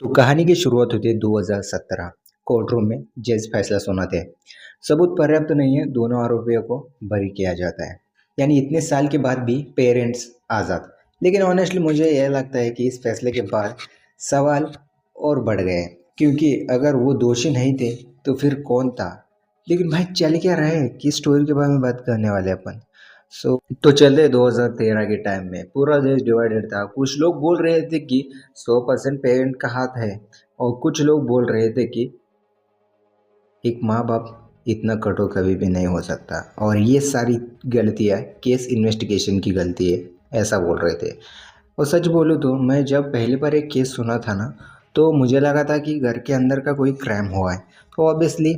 तो कहानी की शुरुआत होती है 2017। कोर्ट रूम में जज फैसला सुनाते हैं। सबूत पर्याप्त नहीं है, दोनों आरोपियों को बरी किया जाता है। यानी इतने साल के बाद भी पेरेंट्स आज़ाद। लेकिन ऑनेस्टली मुझे यह लगता है कि इस फैसले के बाद सवाल और बढ़ गए हैं। क्योंकि अगर वो दोषी नहीं थे तो फिर कौन था। लेकिन भाई चल क्या रहे हैं, किस स्टोरी के बारे में बात करने वाले हैं अपन। तो चले 2013 के टाइम में पूरा देश डिवाइडेड था। कुछ लोग बोल रहे थे कि 100% पेरेंट का हाथ है, और कुछ लोग बोल रहे थे कि एक माँ बाप इतना कठोर कभी भी नहीं हो सकता, और ये सारी गलतियाँ केस इन्वेस्टिगेशन की गलती है, ऐसा बोल रहे थे। और सच बोलूँ तो मैं जब पहली बार एक केस सुना था ना, तो मुझे लगा था कि घर के अंदर का कोई क्राइम हुआ है। तो ऑब्वियसली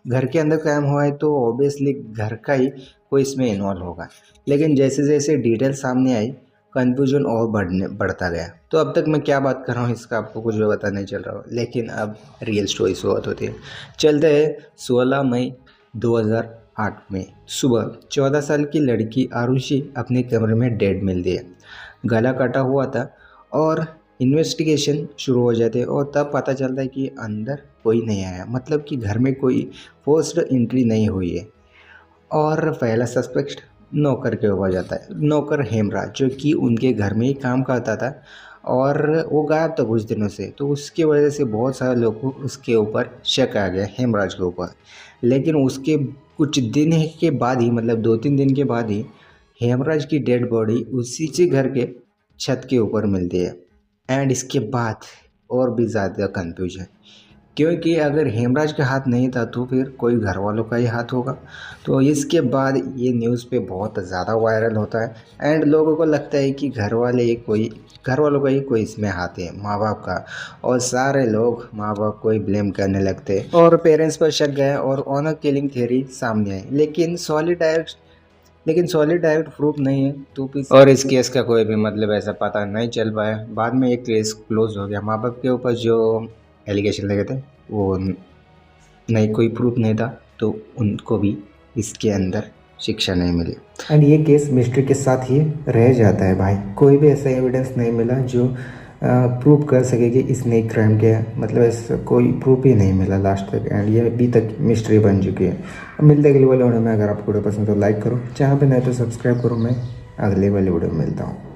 घर के अंदर क्राइम हुआ है तो ऑब्वियसली घर का ही कोई इसमें इन्वॉल्व होगा। लेकिन जैसे जैसे डिटेल सामने आई, कन्फ्यूजन और बढ़ता गया। तो अब तक मैं क्या बात कर रहा हूँ इसका आपको कुछ भी पता नहीं चल रहा हो, लेकिन अब रियल स्टोरी शुरुआत होती है। चलते हैं 16 मई 2008 में सुबह 14 साल की लड़की आरुषि अपने कमरे में डेड मिलती है। गला कटा हुआ था, और इन्वेस्टिगेशन शुरू हो जाते हैं और तब पता चलता है कि अंदर कोई नहीं आया, मतलब कि घर में कोई फोर्स्ड एंट्री नहीं हुई है। और पहला सस्पेक्ट नौकर के ऊपर जाता है। नौकर हेमराज, जो कि उनके घर में ही काम करता था, और वो गायब था कुछ दिनों से। तो उसकी वजह से बहुत सारे लोगों को उसके ऊपर शक आ गया, हेमराज के ऊपर। लेकिन उसके कुछ दिन के बाद ही, मतलब 2-3 दिन के बाद ही, हेमराज की डेड बॉडी उसी से घर के छत के ऊपर मिलती है। एंड इसके बाद और भी ज़्यादा कन्फ्यूजन, क्योंकि अगर हेमराज का हाथ नहीं था तो फिर कोई घर वालों का ही हाथ होगा। तो इसके बाद ये न्यूज़ पे बहुत ज़्यादा वायरल होता है, एंड लोगों को लगता है कि घर वालों का ही कोई इसमें हाथ है, माँ बाप का। और सारे लोग माँ बाप को ही ब्लेम करने लगते हैं, और पेरेंट्स पर शक गया और ऑनर किलिंग थ्योरी सामने आई। लेकिन सॉलिड डायरेक्ट प्रूफ नहीं है तो भी, और इस केस का कोई भी मतलब ऐसा पता नहीं चल पाया। बाद में ये केस क्लोज हो गया। माँ बाप के ऊपर जो एलिगेशन लगे थे वो नहीं, कोई प्रूफ नहीं था, तो उनको भी इसके अंदर शिक्षा नहीं मिली। एंड ये केस मिस्ट्री के साथ ही रह जाता है भाई। कोई भी ऐसा एविडेंस नहीं मिला जो प्रूव कर सके कि इसने एक क्राइम किया, मतलब ऐसा कोई प्रूफ ही नहीं मिला लास्ट तक। एंड ये अभी तक मिस्ट्री बन चुकी है। मिलते अगले वाले वीडियो में। अगर आपको वीडियो पसंद तो लाइक करो, चैनल पे नहीं तो सब्सक्राइब करो। मैं अगले वाले वीडियो में मिलता हूँ।